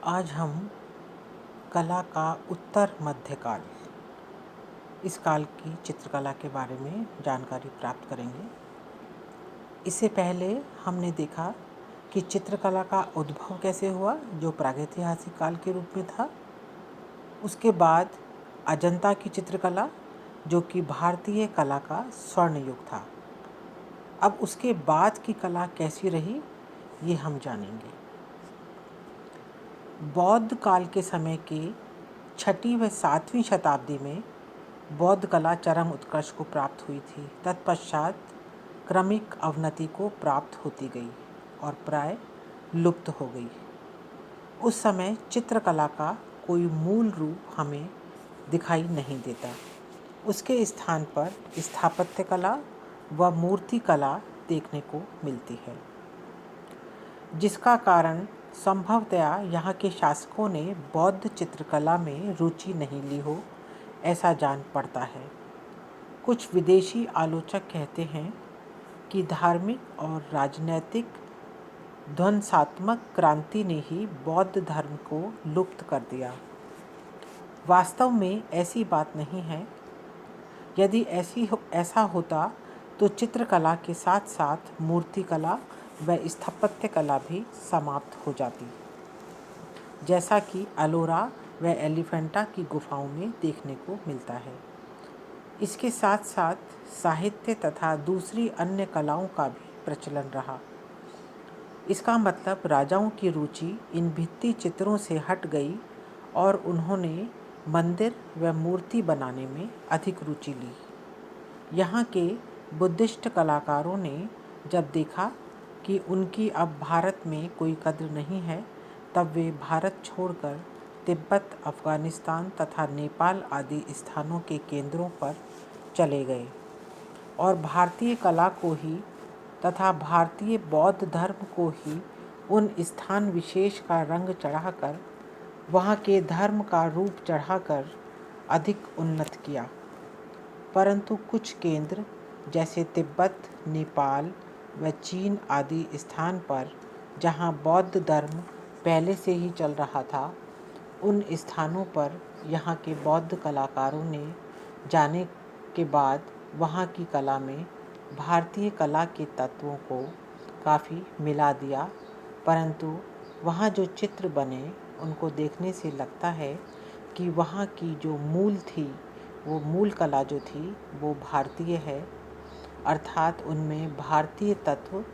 आज हम कला का उत्तर मध्यकाल, इस काल की चित्रकला के बारे में जानकारी प्राप्त करेंगे। इससे पहले हमने देखा कि चित्रकला का उद्भव कैसे हुआ, जो प्रागैतिहासिक काल के रूप में था। उसके बाद अजंता की चित्रकला, जो कि भारतीय कला का स्वर्ण युग था। अब उसके बाद की कला कैसी रही, ये हम जानेंगे। बौद्ध काल के समय के 6वीं व 7वीं शताब्दी में बौद्ध कला चरम उत्कर्ष को प्राप्त हुई थी। तत्पश्चात क्रमिक अवनति को प्राप्त होती गई और प्राय लुप्त हो गई। उस समय चित्रकला का कोई मूल रूप हमें दिखाई नहीं देता। उसके स्थान पर स्थापत्य कला व मूर्ति कला देखने को मिलती है, जिसका कारण संभवतया यहाँ के शासकों ने बौद्ध चित्रकला में रुचि नहीं ली हो, ऐसा जान पड़ता है। कुछ विदेशी आलोचक कहते हैं कि धार्मिक और राजनैतिक ध्वंसात्मक क्रांति ने ही बौद्ध धर्म को लुप्त कर दिया। वास्तव में ऐसी बात नहीं है। यदि ऐसा होता तो चित्रकला के साथ साथ मूर्तिकला व स्थापत्य कला भी समाप्त हो जाती, जैसा कि अलोरा व एलिफेंटा की गुफाओं में देखने को मिलता है। इसके साथ साथ साहित्य तथा दूसरी अन्य कलाओं का भी प्रचलन रहा। इसका मतलब राजाओं की रुचि इन भित्ति चित्रों से हट गई और उन्होंने मंदिर व मूर्ति बनाने में अधिक रुचि ली। यहाँ के बुद्धिस्ट कलाकारों ने जब देखा कि उनकी अब भारत में कोई कद्र नहीं है, तब वे भारत छोड़कर तिब्बत, अफ़गानिस्तान तथा नेपाल आदि स्थानों के केंद्रों पर चले गए और भारतीय कला को ही तथा भारतीय बौद्ध धर्म को ही उन स्थान विशेष का रंग चढ़ाकर, वहाँ के धर्म का रूप चढ़ाकर अधिक उन्नत किया। परंतु कुछ केंद्र जैसे तिब्बत, नेपाल व चीन आदि स्थान पर जहाँ बौद्ध धर्म पहले से ही चल रहा था, उन स्थानों पर यहाँ के बौद्ध कलाकारों ने जाने के बाद वहाँ की कला में भारतीय कला के तत्वों को काफ़ी मिला दिया। परंतु वहाँ जो चित्र बने, उनको देखने से लगता है कि वहाँ की जो मूल थी, वो मूल कला जो थी वो भारतीय है, अर्थात उनमें भारतीय तत्व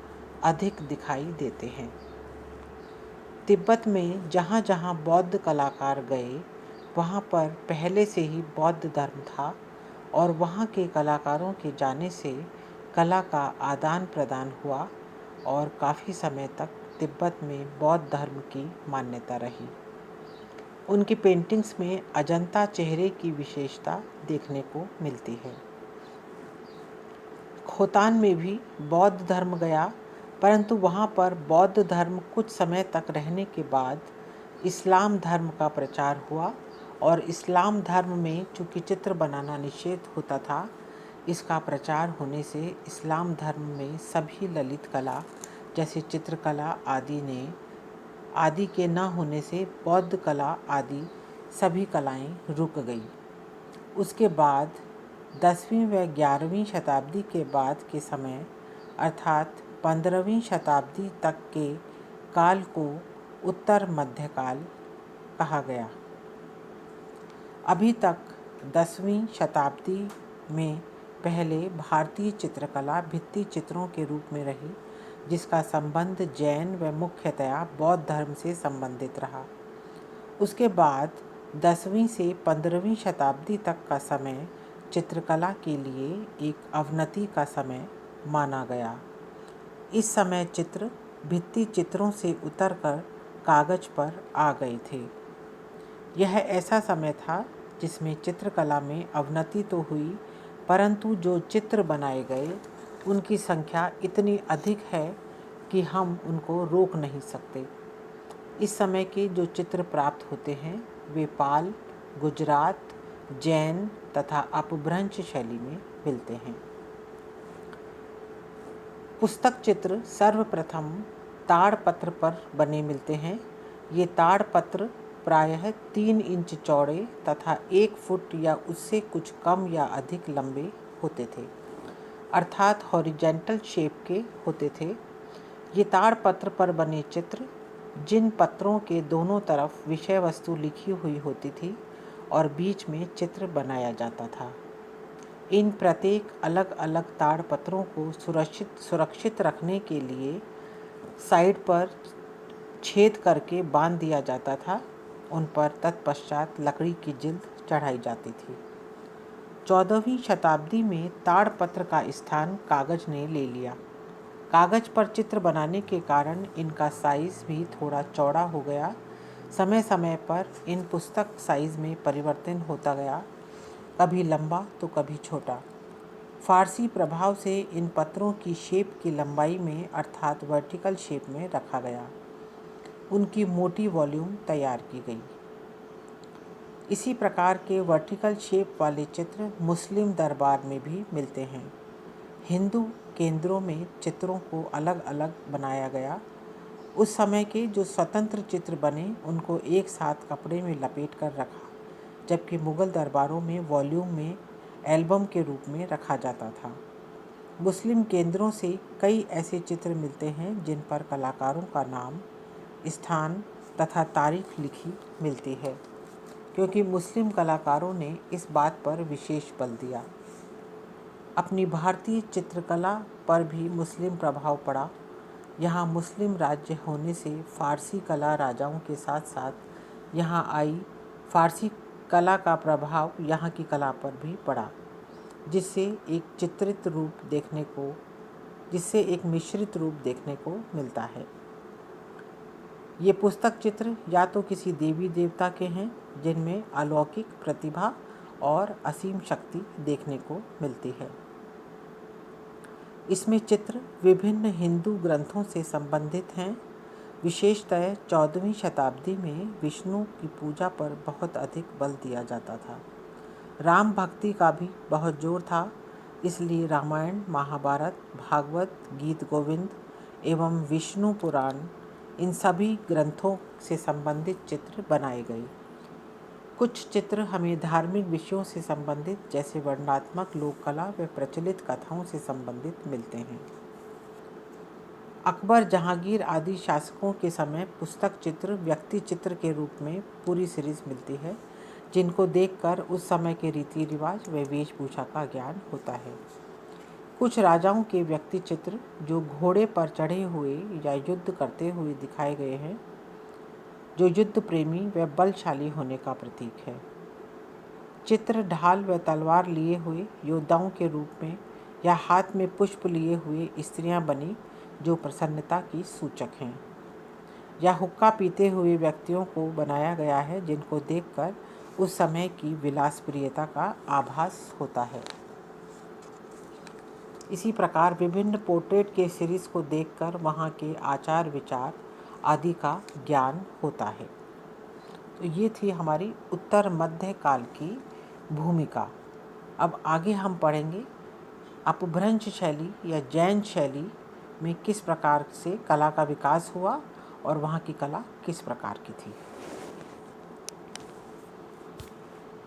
अधिक दिखाई देते हैं। तिब्बत में जहाँ जहाँ बौद्ध कलाकार गए, वहाँ पर पहले से ही बौद्ध धर्म था और वहाँ के कलाकारों के जाने से कला का आदान प्रदान हुआ और काफ़ी समय तक तिब्बत में बौद्ध धर्म की मान्यता रही। उनकी पेंटिंग्स में अजंता चेहरे की विशेषता देखने को मिलती है। खोतान में भी बौद्ध धर्म गया, परंतु वहाँ पर बौद्ध धर्म कुछ समय तक रहने के बाद इस्लाम धर्म का प्रचार हुआ और इस्लाम धर्म में चूँकि चित्र बनाना निषेध होता था, इसका प्रचार होने से इस्लाम धर्म में सभी ललित कला जैसे चित्रकला आदि के न होने से बौद्ध कला आदि सभी कलाएं रुक गई। उसके बाद 10वीं व 11वीं शताब्दी के बाद के समय अर्थात 15वीं शताब्दी तक के काल को उत्तर मध्यकाल कहा गया। अभी तक 10वीं शताब्दी में पहले भारतीय चित्रकला भित्ति चित्रों के रूप में रही, जिसका संबंध जैन व मुख्यतया बौद्ध धर्म से संबंधित रहा। उसके बाद 10वीं से 15वीं शताब्दी तक का समय चित्रकला के लिए एक अवनति का समय माना गया। इस समय चित्र भित्ति चित्रों से उतरकर कागज पर आ गए थे। यह ऐसा समय था जिसमें चित्रकला में अवनति तो हुई, परंतु जो चित्र बनाए गए उनकी संख्या इतनी अधिक है कि हम उनको रोक नहीं सकते। इस समय के जो चित्र प्राप्त होते हैं वे पाल, गुजरात, जैन तथा अपभ्रंश शैली में मिलते हैं। पुस्तक चित्र सर्वप्रथम ताड़पत्र पर बने मिलते हैं, ये ताड़पत्र प्रायः 3 इंच चौड़े तथा 1 फुट या उससे कुछ कम या अधिक लंबे होते थे, अर्थात हॉरिजेंटल शेप के होते थे। ये ताड़पत्र पर बने चित्र, जिन पत्रों के दोनों तरफ विषय वस्तु लिखी हुई होती थी और बीच में चित्र बनाया जाता था। इन प्रत्येक अलग अलग ताड़पत्रों को सुरक्षित रखने के लिए साइड पर छेद करके बांध दिया जाता था। उन पर तत्पश्चात लकड़ी की जिल्द चढ़ाई जाती थी। 14वीं शताब्दी में ताड़पत्र का स्थान कागज ने ले लिया। कागज पर चित्र बनाने के कारण इनका साइज भी थोड़ा चौड़ा हो गया। समय समय पर इन पुस्तक साइज में परिवर्तन होता गया, कभी लंबा तो कभी छोटा। फारसी प्रभाव से इन पत्रों की शेप की लंबाई में अर्थात वर्टिकल शेप में रखा गया। उनकी मोटी वॉल्यूम तैयार की गई। इसी प्रकार के वर्टिकल शेप वाले चित्र मुस्लिम दरबार में भी मिलते हैं। हिंदू केंद्रों में चित्रों को अलग अलग बनाया गया। उस समय के जो स्वतंत्र चित्र बने उनको एक साथ कपड़े में लपेट कर रखा, जबकि मुग़ल दरबारों में वॉल्यूम में एल्बम के रूप में रखा जाता था। मुस्लिम केंद्रों से कई ऐसे चित्र मिलते हैं जिन पर कलाकारों का नाम, स्थान तथा तारीख लिखी मिलती है, क्योंकि मुस्लिम कलाकारों ने इस बात पर विशेष बल दिया। अपनी भारतीय चित्रकला पर भी मुस्लिम प्रभाव पड़ा। यहाँ मुस्लिम राज्य होने से फ़ारसी कला राजाओं के साथ साथ यहाँ आई। फ़ारसी कला का प्रभाव यहाँ की कला पर भी पड़ा, जिससे एक मिश्रित रूप देखने को मिलता है। ये पुस्तक चित्र या तो किसी देवी देवता के हैं, जिनमें अलौकिक प्रतिभा और असीम शक्ति देखने को मिलती है। इसमें चित्र विभिन्न हिंदू ग्रंथों से संबंधित हैं। विशेषतः 14वीं शताब्दी में विष्णु की पूजा पर बहुत अधिक बल दिया जाता था। राम भक्ति का भी बहुत जोर था, इसलिए रामायण, महाभारत, भागवत, गीत गोविंद एवं विष्णु पुराण, इन सभी ग्रंथों से संबंधित चित्र बनाए गए। कुछ चित्र हमें धार्मिक विषयों से संबंधित, जैसे वर्णनात्मक लोक कला व प्रचलित कथाओं से संबंधित मिलते हैं। अकबर, जहांगीर आदि शासकों के समय पुस्तक चित्र व्यक्ति चित्र के रूप में पूरी सीरीज मिलती है, जिनको देखकर उस समय के रीति रिवाज व वेशभूषा का ज्ञान होता है। कुछ राजाओं के व्यक्ति चित्र जो घोड़े पर चढ़े हुए या युद्ध करते हुए दिखाए गए हैं, जो युद्ध प्रेमी व बलशाली होने का प्रतीक है। चित्र ढाल व तलवार लिए हुए योद्धाओं के रूप में या हाथ में पुष्प लिए हुए स्त्रियां बनी, जो प्रसन्नता की सूचक हैं। या हुक्का पीते हुए व्यक्तियों को बनाया गया है, जिनको देखकर उस समय की विलासप्रियता का आभास होता है। इसी प्रकार विभिन्न पोर्ट्रेट के सीरीज को देखकर वहाँ के आचार विचार आदि का ज्ञान होता है। तो ये थी हमारी उत्तर मध्य काल की भूमिका। अब आगे हम पढ़ेंगे अपभ्रंश शैली या जैन शैली में किस प्रकार से कला का विकास हुआ और वहाँ की कला किस प्रकार की थी।